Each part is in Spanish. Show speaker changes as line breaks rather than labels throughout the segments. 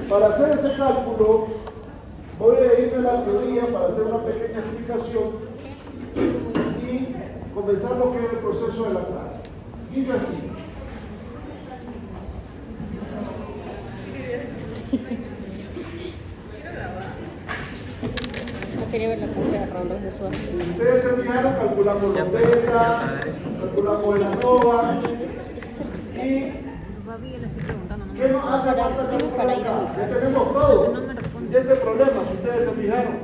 Para hacer ese cálculo, voy a irme a la teoría para hacer una pequeña explicación y comenzar lo que es el proceso de la clase. Dice así.
No quería ver la clase de Raúl de suerte.
Ustedes se fijaron, calculamos los beta, calculamos el ANOVA y ¿qué nos hace falta calcular acá? Ya tenemos todo. Y este problema, si ustedes se fijaron,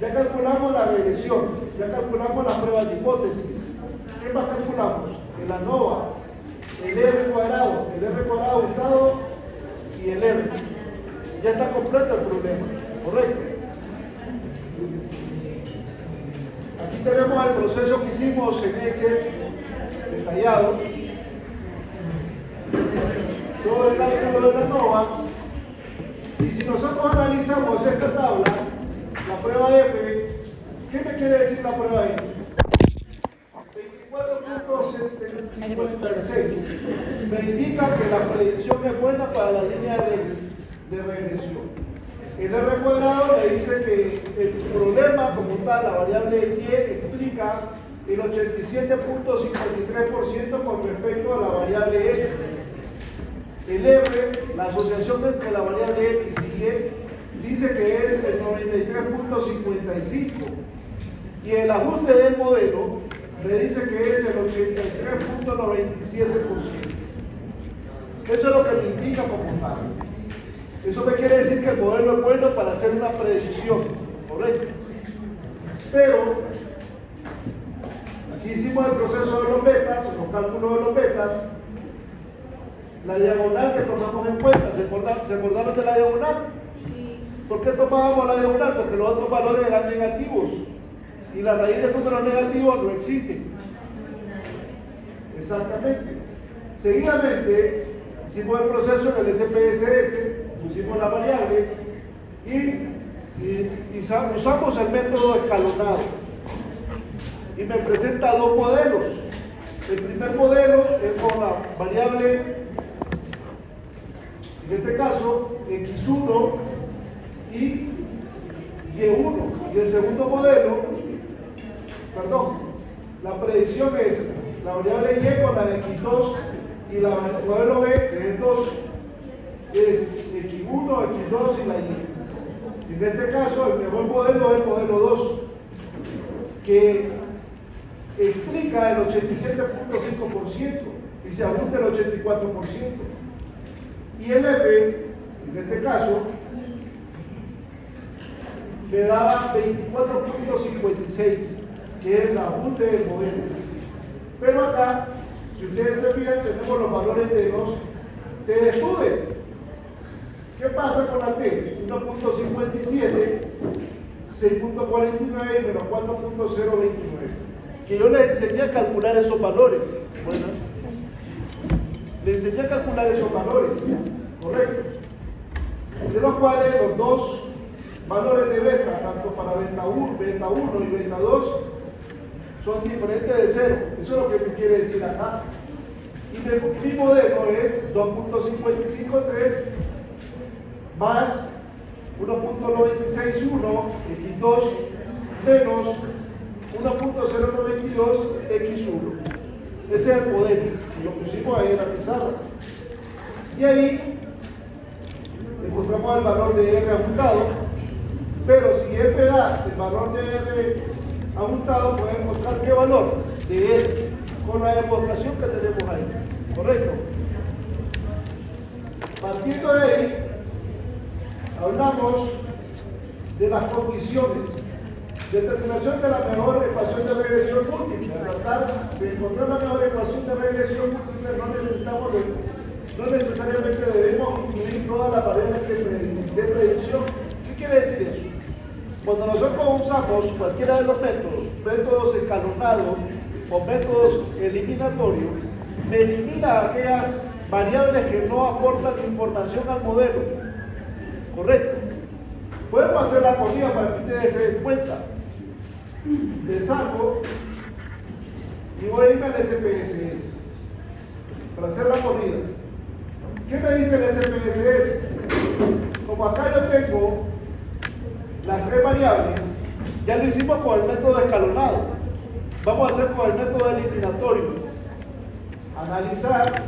ya calculamos la regresión, ya calculamos la prueba de hipótesis. ¿Qué más calculamos? El ANOVA, el R cuadrado ajustado y el R. Ya está completo el problema, ¿correcto? Aquí tenemos el proceso que hicimos en Excel, detallado. Todo el cálculo de la ANOVA. Y si nosotros analizamos esta tabla, la prueba F, ¿qué me quiere decir la prueba F? 24.56. Me indica que la predicción es buena para la línea de regresión. El R cuadrado me dice que el problema como tal, la variable Y, explica el 87.53% con respecto a la variable X. El R, la asociación entre la variable X y Y, dice que es el 93.55. Y el ajuste del modelo me dice que es el 83.97%. Eso es lo que me indica como tal. Eso me quiere decir que el modelo es bueno para hacer una predicción, ¿correcto? Pero, aquí hicimos el proceso de los betas, los cálculos de los betas, la diagonal que tomamos en cuenta. ¿Se acordaron de la diagonal? ¿Por qué tomábamos la diagonal? Porque los otros valores eran negativos y la raíz del número negativo no existe. Exactamente. Seguidamente, hicimos el proceso en el SPSS, pusimos la variable y usamos el método escalonado. Y me presenta dos modelos. El primer modelo es con la variable, en este caso, X1 y Y1. Y el segundo modelo, la predicción es la variable Y con la de X2 y la modelo B, que es el 2, es X1, X2 y la Y. En este caso, el mejor modelo es el modelo 2, que explica el 87.5% y se ajusta el 84%. Y el F, en este caso, me daba 24.56, que es el ajuste del modelo. Pero acá, si ustedes se fijan, tenemos los valores de los T de estudio. ¿Qué pasa con la T? 1.57, 6.49 y menos 4.029. Que yo le enseñé a calcular esos valores. Buenas. Le enseñé a calcular esos valores, ¿correcto? De los cuales los dos valores de beta, tanto para beta 1 y beta 2, son diferentes de 0. Eso es lo que me quiere decir acá. Y mi modelo es 2.553 más 1.961 X2 menos 1.092 X1. Ese es el modelo. Lo pusimos ahí en la pizarra. Y ahí encontramos el valor de R ajustado. Pero si él me da el valor de R ajustado, puede encontrar qué valor de R con la demostración que tenemos ahí. ¿Correcto? Partiendo de ahí, hablamos de las condiciones. Determinación de la mejor ecuación de regresión múltiple. Al tratar de encontrar la mejor ecuación de regresión múltiple, no necesariamente debemos incluir todas las variables de predicción. ¿Qué quiere decir eso? Cuando nosotros usamos cualquiera de los métodos escalonados o métodos eliminatorios, me elimina aquellas variables que no aportan información al modelo. ¿Correcto? Podemos hacer la comida para que ustedes se den cuenta. Le saco y voy a irme al SPSS para hacer la comida. ¿Qué me dice el SPSS? como acá yo tengo las tres variables, ya lo hicimos con el método escalonado. Vamos a hacer con el método eliminatorio. Analizar,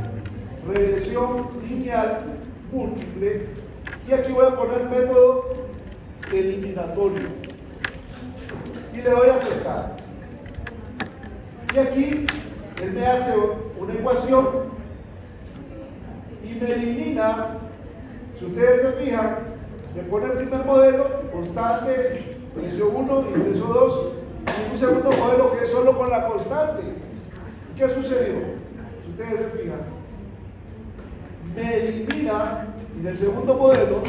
regresión lineal múltiple, y aquí voy a poner método eliminatorio. Y le doy a aceptar. Y aquí él me hace una ecuación y me elimina, si ustedes se fijan, me pone el primer modelo, constante, precio 1 y precio 2, y un segundo modelo que es solo con la constante. ¿Y qué sucedió? Si ustedes se fijan, me elimina en el segundo modelo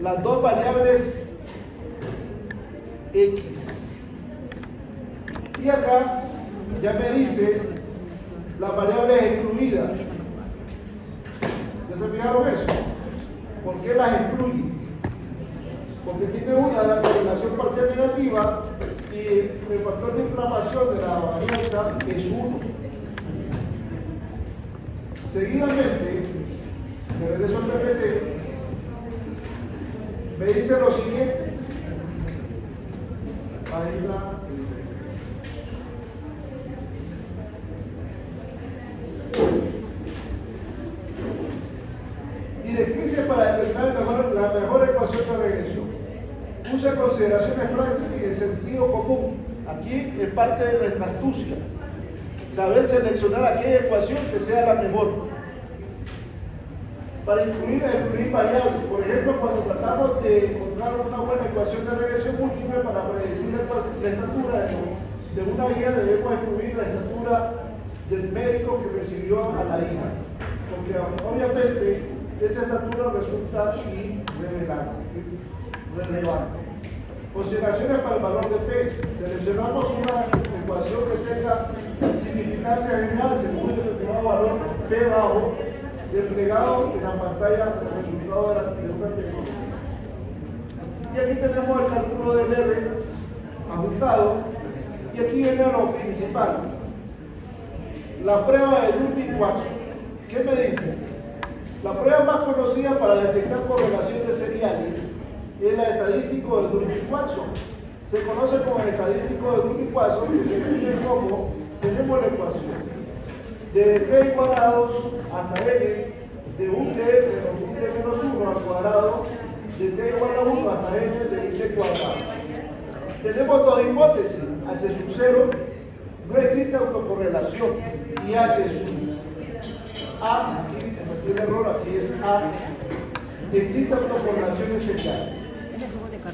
las dos variables X. Y acá ya me dice las variables excluidas. ¿Ya se fijaron eso? ¿Por qué las excluye? Porque tiene una, la correlación parcial negativa, y el factor de inflamación de la varianza es 1. Seguidamente, de regreso al PPT, me dice lo siguiente. Ahí la directrices para determinar la mejor ecuación de regresión. Use consideraciones prácticas y de sentido común. Aquí es parte de nuestra astucia. Saber seleccionar aquella ecuación que sea la mejor. Para incluir e excluir variables. Por ejemplo, cuando tratamos de encontrar una buena ecuación de regresión múltiple para predecir la estatura de una guía, debemos excluir la estatura del médico que recibió a la hija. Porque obviamente esa estatura resulta relevante. Consideraciones para el valor de P. Seleccionamos una ecuación que tenga significancia general según el determinado valor P bajo, desplegado en la pantalla del resultado de una tecnología. Y aquí tenemos el cálculo del R ajustado, y aquí viene lo principal. La prueba de Dunning-Watson. ¿Qué me dice? La prueba más conocida para detectar correlación de seriales es la estadístico de Dunning-Watson. Se conoce como el estadístico de Dunning-Watson, que se define como tenemos la ecuación de t cuadrados hasta n de un t menos un t menos 1 al cuadrado de t igual a 1 hasta n de t cuadrado. Tenemos dos hipótesis. H sub 0 no existe autocorrelación, y H sub A, aquí tiene error, aquí es A, existe autocorrelación esencial.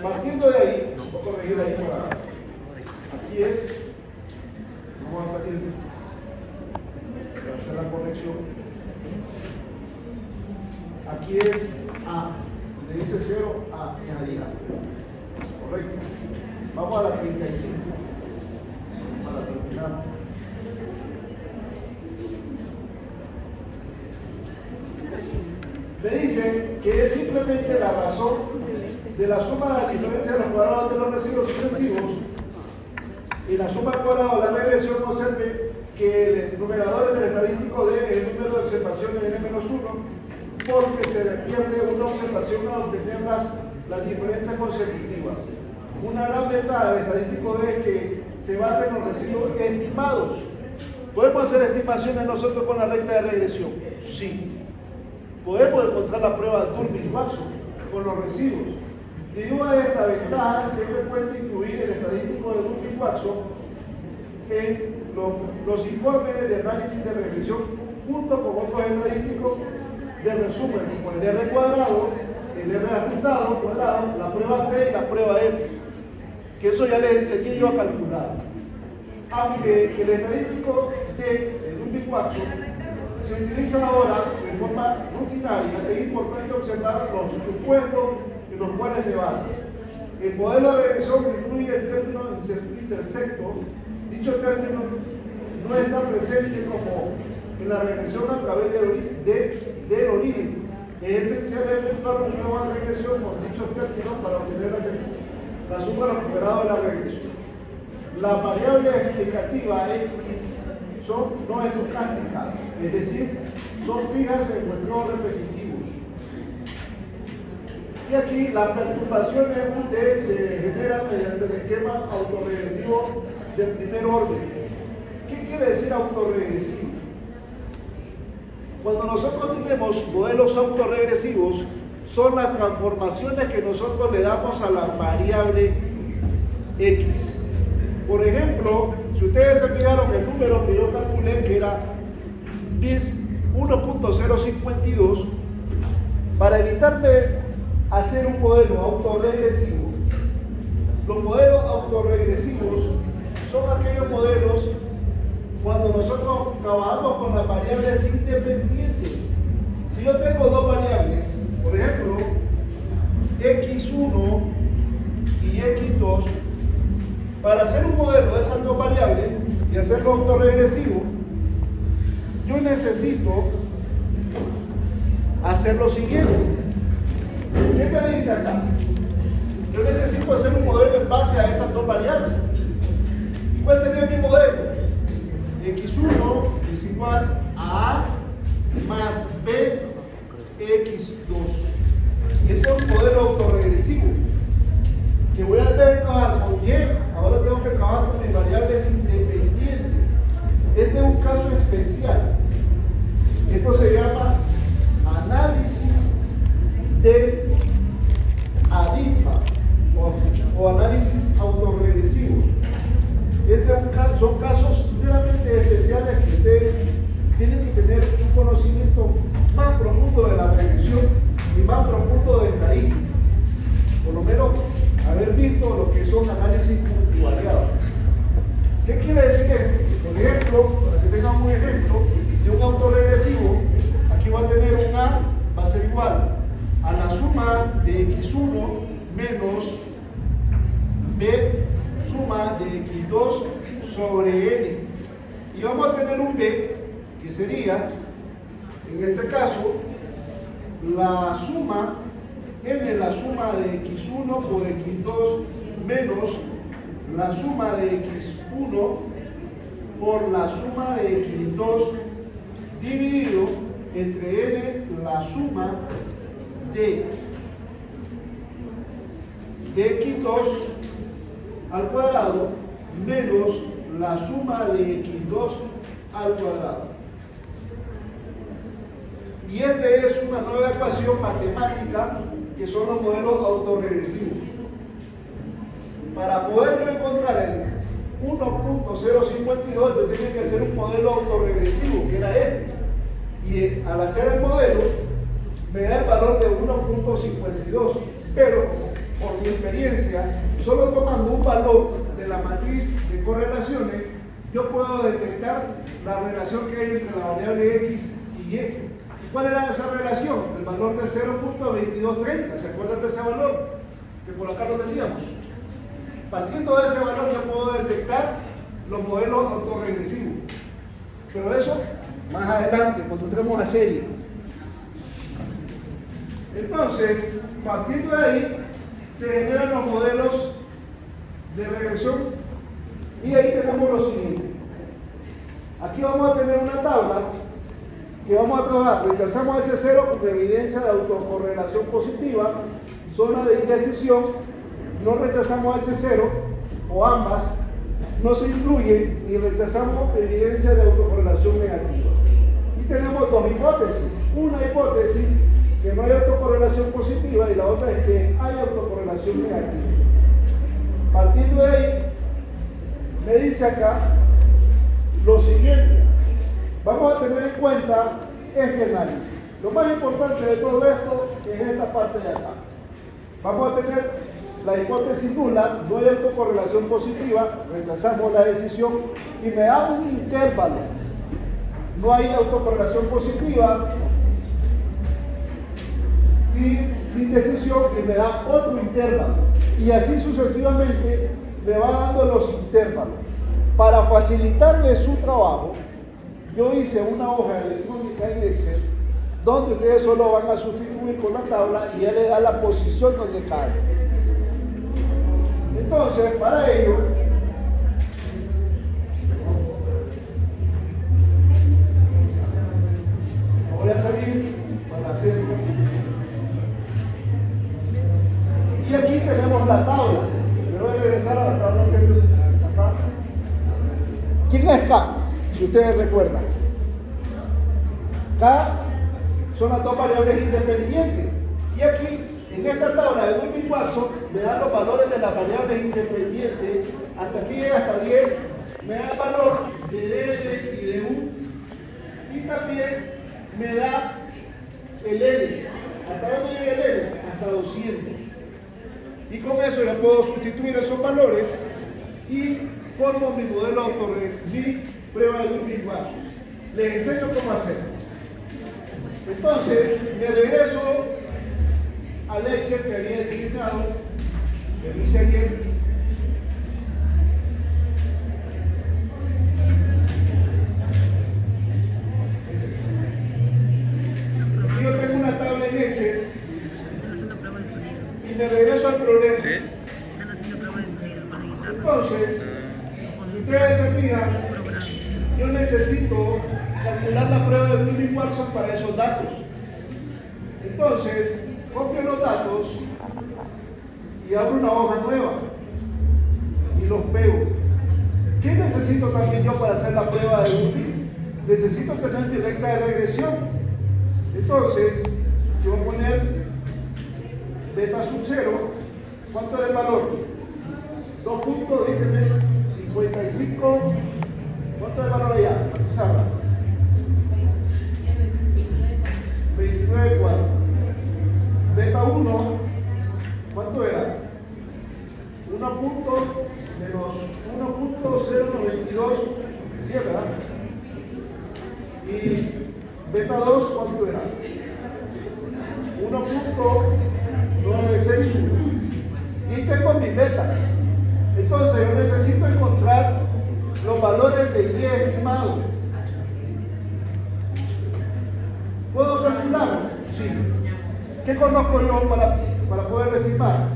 Partiendo de ahí, voy a corregir ahí para aquí es, vamos a salir para hacer la corrección. Aquí es A, donde dice 0, A, es ahí A. Correcto. Vamos a la 35, para terminar. Me dice que es simplemente la razón de la suma de la diferencia de los cuadrados de los residuos sucesivos y la suma al cuadrado de la regresión. Observe que el numerador del estadístico de el número de observaciones de n-1, porque se pierde una observación al obtener las diferencias consecutivas. Una gran ventaja del estadístico D es que se basa en los residuos estimados. ¿Podemos hacer estimaciones nosotros con la recta de regresión? Sí. Podemos encontrar la prueba de Dunning-Watson con los residuos. Debido a esta ventaja, es frecuente incluir el estadístico de Dunning-Watson en los informes de análisis de regresión junto con otros estadísticos de resumen, como el R cuadrado, el R ajustado, cuadrado, la prueba T y la prueba F, que eso ya les enseñé yo a calcular. Aunque el estadístico de Dunning-Watson se utiliza ahora de forma rutinaria, es importante observar los supuestos en los cuales se basa. El modelo de regresión incluye el término intersecto. Dicho término no está presente como en la regresión a través del origen. Es esencial efectuar una nueva regresión con dichos términos para obtener la suma de los numerados de la regresión. Las variables explicativas X son no estocásticas, es decir, son fijas en nuestros repetitivos. Y aquí las perturbaciones UT se generan mediante el esquema autorregresivo del primer orden. ¿Qué quiere decir autorregresivo? Cuando nosotros tenemos modelos autorregresivos, son las transformaciones que nosotros le damos a la variable X. Por ejemplo, si ustedes se fijaron el número que yo calculé, que era BIS 1.052, para evitarme hacer un modelo autorregresivo, los modelos autorregresivos son aquellos modelos cuando nosotros trabajamos con las variables independientes. Si yo tengo dos variables, por ejemplo, x1 y x2, para hacer un modelo de esas dos variables y hacerlo autorregresivo, yo necesito hacer lo siguiente. ¿Qué me dice acá? Yo necesito hacer un modelo en base a esas dos variables. ¿Y cuál sería mi modelo? X1 es igual a A más B X2. Ese es un modelo autorregresivo que voy a trabajar con Y. Ahora tengo que trabajar con mis variables independientes. Este es un caso especial. Esto se llama análisis de ADIPA o análisis autorregresivos. Son casos realmente especiales que ustedes tienen que tener un conocimiento más profundo de la regresión y más profundo de estadística. Por lo menos haber visto lo que son análisis multivariados. ¿Qué quiere decir esto? Por ejemplo, para que tengan un ejemplo de un autorregresivo, aquí va a tener un A, va a ser igual a la suma de x1 menos b suma de x2 sobre n. Y vamos a tener un b, que sería, en este caso, la suma, n la suma de x1 por x2 menos la suma de x1 por la suma de x2 dividido entre n la suma de x2 al cuadrado menos la suma de x2 al cuadrado. Y este es una nueva ecuación matemática que son los modelos autorregresivos. Para poder encontrar el 1.052 yo tenía que hacer un modelo autorregresivo, que era este. Y al hacer el modelo me da el valor de 1.52. Pero por mi experiencia, solo tomando un valor de la matriz de correlaciones, yo puedo detectar la relación que hay entre la variable X y Y. ¿Cuál era esa relación? El valor de 0.2230. ¿Se acuerdan de ese valor? Que por acá lo teníamos. Partiendo de ese valor yo puedo detectar los modelos autorregresivos. Pero eso más adelante, cuando entremos a serie. Entonces, partiendo de ahí, se generan los modelos de regresión y ahí tenemos lo siguiente. Aquí vamos a tener una tabla que vamos a trabajar. Rechazamos H0 con evidencia de autocorrelación positiva, zona de indecisión, no rechazamos H0 o ambas, no se incluyen y rechazamos evidencia de autocorrelación negativa. Y tenemos dos hipótesis. Una hipótesis que no hay autocorrelación positiva y la otra es que hay autocorrelación negativa. Partiendo de ahí, me dice acá lo siguiente. Vamos a tener en cuenta este análisis. Lo más importante de todo esto es esta parte de acá. Vamos a tener la hipótesis nula, no hay autocorrelación positiva, rechazamos la decisión y me da un intervalo. No hay autocorrelación positiva, sin decisión y me da otro intervalo. Y así sucesivamente me va dando los intervalos. Para facilitarle su trabajo, yo hice una hoja electrónica en Excel donde ustedes solo van a sustituir con la tabla y ya le da la posición donde cae. Entonces, para ello, voy a salir para hacerlo. Y aquí tenemos la tabla. Me voy a regresar a la tabla que acá. ¿Quién es K? Si ustedes recuerdan. K son las dos variables independientes. Y aquí, en esta tabla de Durbin-Watson, me dan los valores de las variables independientes. Hasta aquí llega hasta 10. Me da el valor de L y de U. Y también me da el L. ¿Hasta dónde llega el L? Hasta 200. Y con eso yo puedo sustituir esos valores y formo mi modelo mi prueba de Durbin-Watson. Les enseño cómo hacerlo. Entonces, me regreso al Excel que había diseñado, que lo hice ayer. Aquí yo tengo una tabla en Excel y me regreso al problema. Entonces, si ustedes se fijan, yo necesito calcular la prueba de Durbin-Watson para esos datos. Entonces, copio los datos y abro una hoja nueva y los pego. ¿Qué necesito también yo para hacer la prueba de Durbin? Necesito tener mi recta de regresión. Entonces, yo voy a poner beta sub 0. ¿Cuánto es el valor? 2 puntos, dígame, 55. ¿Cuánto es el valor allá? Pizarra. 29,4. Beta 1, ¿cuánto era? 1 punto menos 1.092, ¿sí, verdad? Y beta 2, ¿cuánto era? 1.961. Y tengo mis betas. Entonces yo necesito encontrar los valores de Y estimado. ¿Puedo calcularlo? Sí. ¿Qué conozco yo para poder estimar?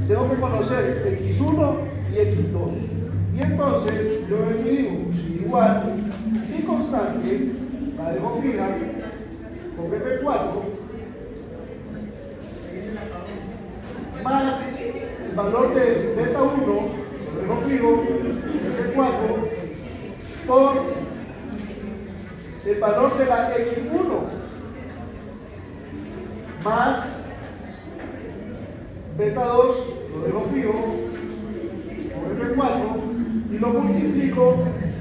Tengo que conocer X1 y X2. Y entonces yo me digo, si igual, mi constante, la dejo fija, con F4, más el valor de beta 1, lo dejo fijo, F4, por el valor de la X1, más beta 2, lo dejo fijo, con F4, y lo multiplico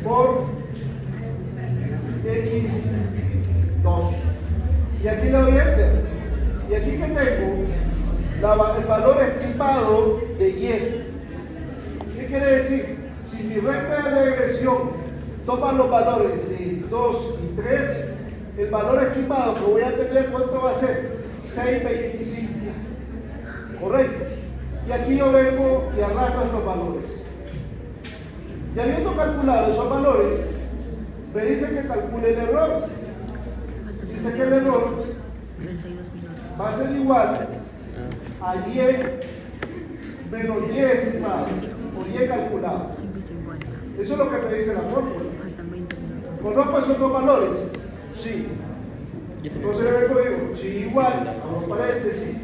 por X2. Y aquí le doy enter. Y aquí que tengo el valor estimado de Y. ¿Qué quiere decir? Si mi recta de regresión toma los valores de 2 y 3, el valor estimado que voy a tener, ¿cuánto va a ser? 625. ¿Correcto? Y aquí yo vengo y arrastro estos valores. Y habiendo calculado esos valores, me dice que calcule el error. Dice que el error va a ser igual a Y menos Y estimado o Y calculado. Eso es lo que me dice la fórmula. ¿Conozco esos dos valores? Sí. Entonces yo digo, si igual, a los paréntesis,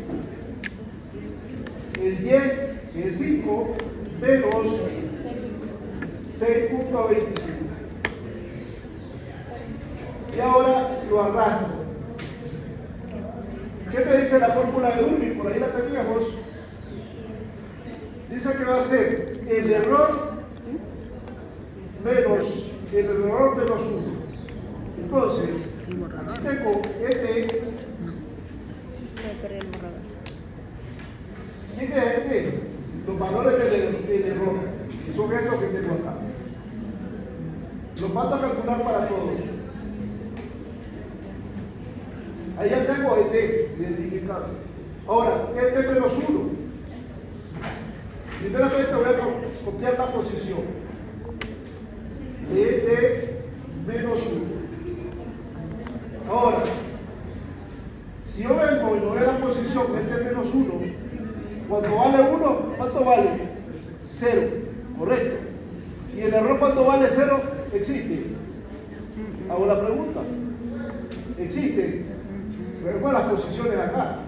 el Y, que es 5, menos 6.25. Y ahora lo arrastro. ¿Qué me dice la fórmula de Durbin? Por ahí la teníamos. Dice que va a ser el error menos 1. Entonces, aquí tengo este. ¿Quién es este? Los valores del error. Son estos que tengo acá. Los mando a calcular para todos. Ahí ya tengo este identificado. Ahora, este menos 1. Primeramente voy a copiar la posición de este menos 1. Ahora, si yo vengo y no veo la posición de este menos 1, cuando vale 1, ¿cuánto vale? 0, correcto. ¿Y el error cuando vale 0? Existe. Hago la pregunta. ¿Existe? Pero las posiciones acá.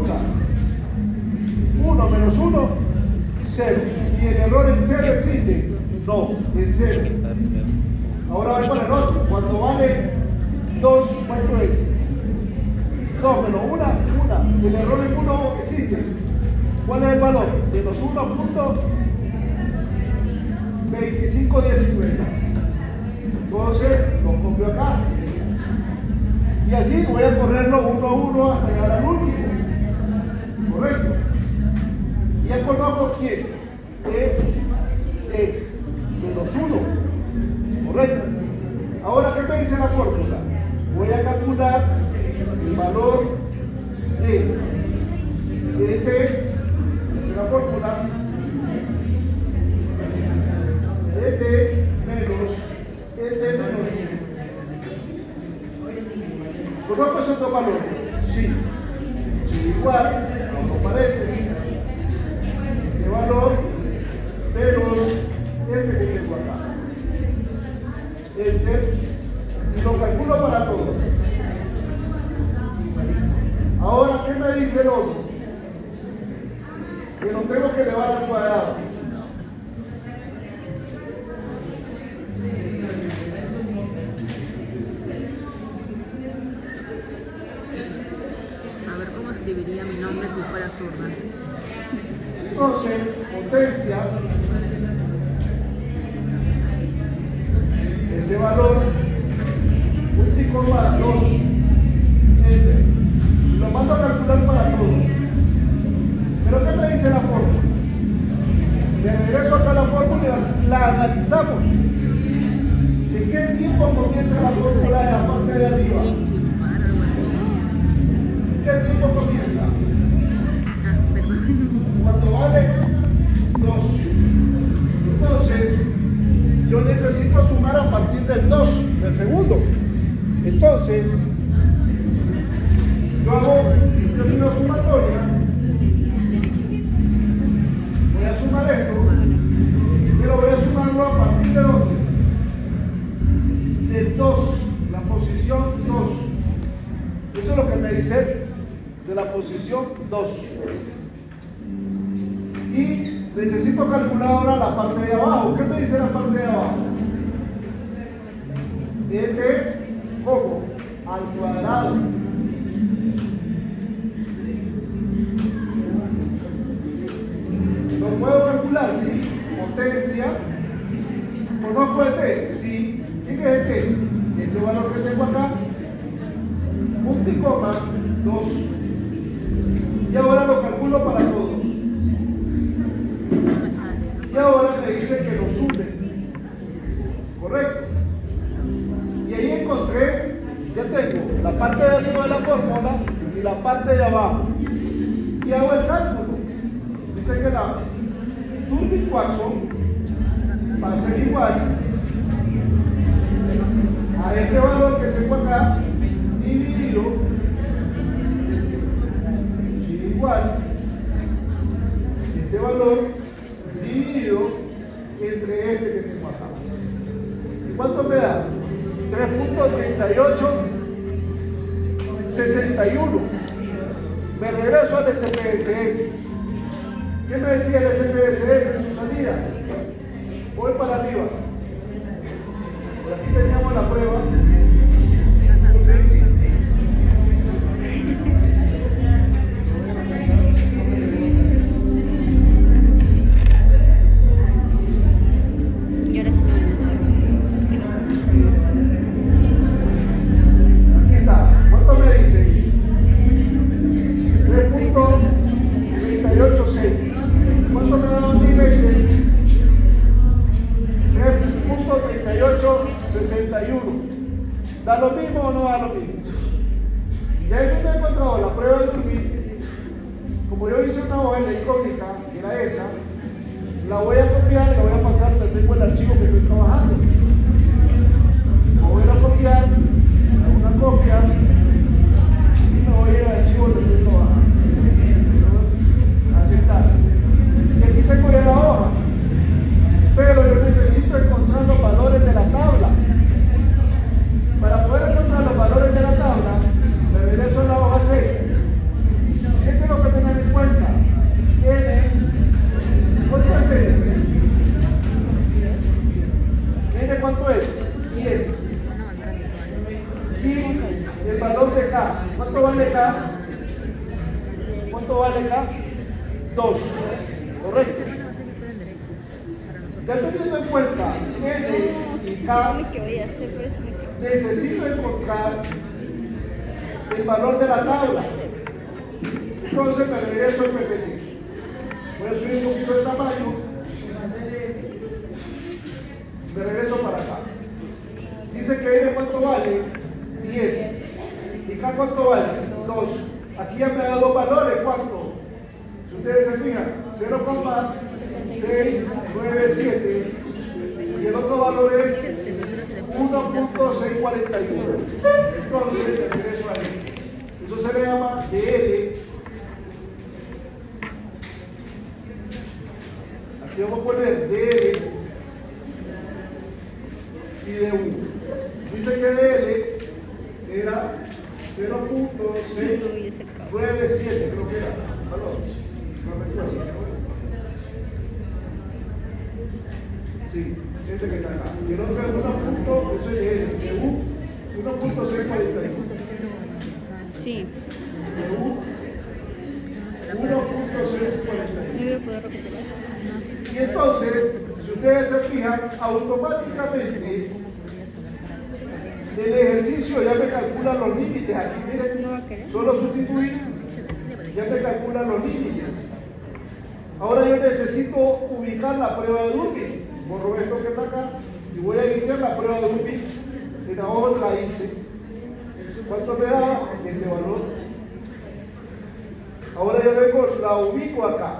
nunca. 1 menos 1, 0. ¿Y el error en 0 existe? No, es 0. Ahora voy con el otro. Cuando vale 2, ¿cuánto es? 2 menos 1, 1. El error en 1 existe. ¿Cuál es el valor? Menos 1.2519. Entonces lo copio acá. Y así voy a correrlo 1 a 1 hasta llegar al último. ¿Correcto? Y ya conozco quién. Menos 1. ¿Correcto? Ahora, ¿qué me dice la fórmula? Voy a calcular el valor de es la fórmula menos 1. ¿Conozco esos dos valores? Sí. Sí, igual, abro paréntesis, de valor menos que tengo acá. Y lo calculo para todo. Ahora, ¿qué me dice el otro? Que lo tengo que elevar al cuadrado.
A ver cómo escribiría mi nombre si fuera zurda.
Entonces, potencia de valor 1,2 lo mando a calcular para todo. Pero ¿qué me dice la fórmula? De regreso acá a la fórmula y la analizamos. ¿En qué tiempo comienza la fórmula de la parte de arriba? ¿En qué tiempo comienza? Cuando vale 2. Entonces, yo necesito sumar a partir del 2, del segundo. Entonces, yo hago una sumatoria. Voy a sumar esto, pero voy a sumarlo a partir de dónde? Del 2, la posición 2. Eso es lo que me dice de la posición 2. Y necesito calcular ahora la parte de abajo. ¿Qué me dice la parte de abajo? ¿Cómo? Al cuadrado. ¿Lo puedo calcular? Sí. Potencia. ¿Conozco el T? Sí. ¿Quién es el T? Este valor que tengo acá. 1,2. Y ahora lo calculo para todos. Y ahora me dice que lo sume. ¿Correcto? Y ahí encontré, ya tengo la parte de arriba de la fórmula y la parte de abajo. Y hago el cálculo. Dice que la Turbi-Coaxon va a ser igual a este valor que tengo acá dividido, igual este valor dividido entre este que tengo acá. ¿Y cuánto me da? 3.3861. Me regreso al SPSS. ¿Qué me decía el SPSS en su salida? Voy para arriba. Por aquí teníamos la prueba. ¿Da lo mismo o no da lo mismo? Ya he encontrado la prueba de Durbin. Como yo hice una hoja en la incógnita, que era esta, la voy a copiar y la voy a pasar, tengo el archivo que estoy trabajando. La voy a copiar, hago una copia y me voy al archivo donde estoy trabajando. Aceptar. Y aquí tengo ya la hoja. Pero yo necesito encontrar los valores de la tabla. Para poder encontrar los valores de la tabla, me regreso a la hoja 6. ¿Qué es lo vale acá? 2. ¿Correcto?
Esa es la base que pueden derecho para nosotros.
Ya teniendo en cuenta N y
Se
K,
supone que voy a hacer, por eso me quedo.
necesito encontrar el valor de la tabla. Entonces me regreso al PPT. Voy a subir un poquito de tamaño. Me regreso para acá. Dice que N cuánto vale? 10. ¿Y K cuánto vale? 2. Aquí ya me da dos valores. ¿Cuánto? Si ustedes se fijan, 0,697. Y el otro valor es 1.641. Entonces, de regreso ahí. Eso se le llama DL. Aquí vamos a poner DL y DU. Dice que DL era 0.697, creo que era. Perdón, no recuerdo. Sí, este que está acá. Y el otro es 1. Eso es DU 1.641.
Sí.
DU 1.641.
No voy a poder repetir eso.
Y entonces, si ustedes se fijan, automáticamente el ejercicio ya me calcula los límites. Aquí
¿No va a
miren,
querer?
solo sustituir, ya me calcula los límites. Ahora yo necesito ubicar la prueba de Durbin. Borro esto que está acá y voy a iniciar la prueba de Durbin. En ahora la hice. ¿Cuánto me daba? Este valor. Ahora yo vengo, la ubico acá.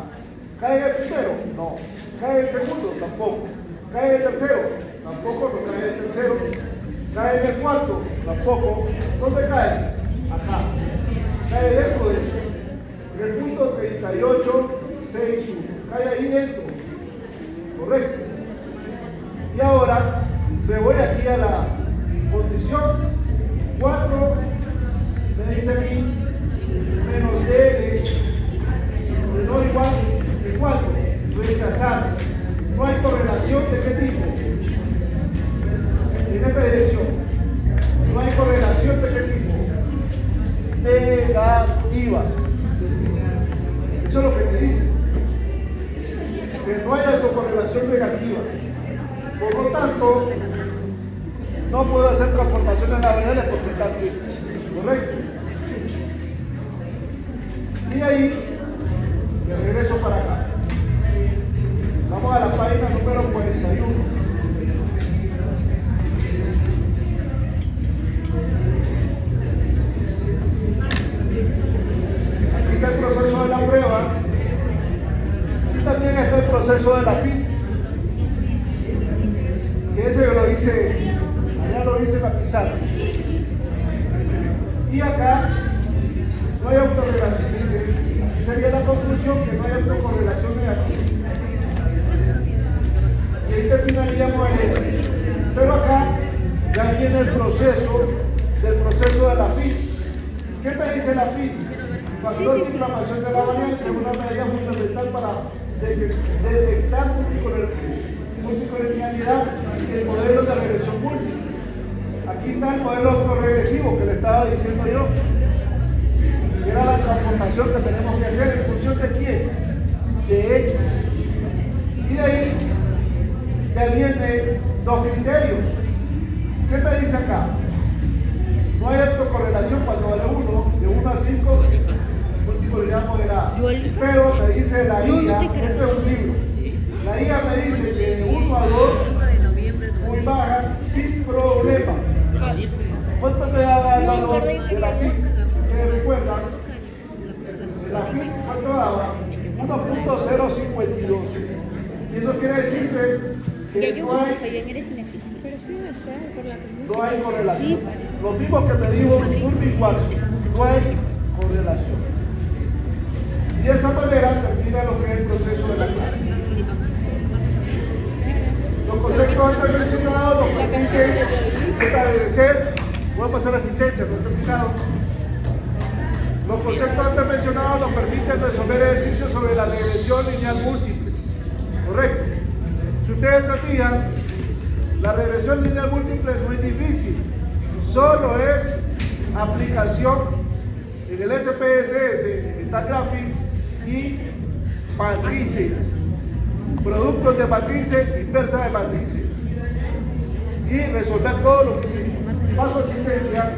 ¿Cae en el primero? No. ¿Cae en el segundo? Tampoco. ¿Cae en el tercero? Tampoco, no cae en el tercero. ¿Cae en el cuarto? Tampoco. ¿Dónde cae? Acá. Cae dentro de eso. En el punto 3861. Cae ahí dentro. Correcto. Y ahora me voy aquí a la condición 4. Me dice aquí menos DL no igual que 4. Rechazar. No hay correlación de qué tipo. En esta dirección. No hay correlación de qué tipo. Negativa. Eso es lo que me dice. Que no hay autocorrelación negativa. Por lo tanto, no puedo hacer transformaciones en las variables porque están bien. ¿Correcto? Y ahí me regreso para acá. Vamos a la página número 41. Aquí está el proceso de la prueba. Y también está el proceso de la FIT. Que ese yo lo hice, allá lo hice en la pizarra. Y acá no hay autorrelación, dice, aquí sería la conclusión que no hay autocorrelación negativa. Y ahí terminaríamos el ejercicio. Pero acá ya viene el proceso de la FIT. ¿Qué me dice la FIT? Factor de inflamación de la varianza es una medida fundamental para detectar multicolonialidad y el modelo de regresión múltiple. Aquí está el modelo autoregresivo que le estaba diciendo yo. Que era la transformación que tenemos que hacer en función de quién, de X. Y de ahí ya vienen dos criterios. ¿Qué me dice acá? No hay autocorrelación cuando vale 1, de 1 a 5, multicolonialidad moderada. Pero me dice la IA, este es un libro. La IA me dice que de 1 a 2, muy baja, sin problema. ¿Cuánto me daba el valor de la FIT? ¿Ustedes recuerdan? De la FIT, ¿cuánto daba? 1.052. Y eso quiere decir que no hay,
Pero sí debe ser por la
no hay correlación.
Sí,
Lo mismo que me dijo Durbin Watson, no hay correlación. Y de esa manera termina lo que es el proceso de la clase. Los conceptos antes mencionados nos permiten establecer, voy a pasar la asistencia, no he terminado. Los conceptos antes mencionados nos permiten resolver ejercicios sobre la regresión lineal múltiple. ¿Correcto? Si ustedes se fijan, la regresión lineal múltiple no es difícil, solo es aplicación en el SPSS, está Graphic, y matrices, productos de matrices, inversa de matrices, y resolver todo lo que hicimos. Paso asistencia.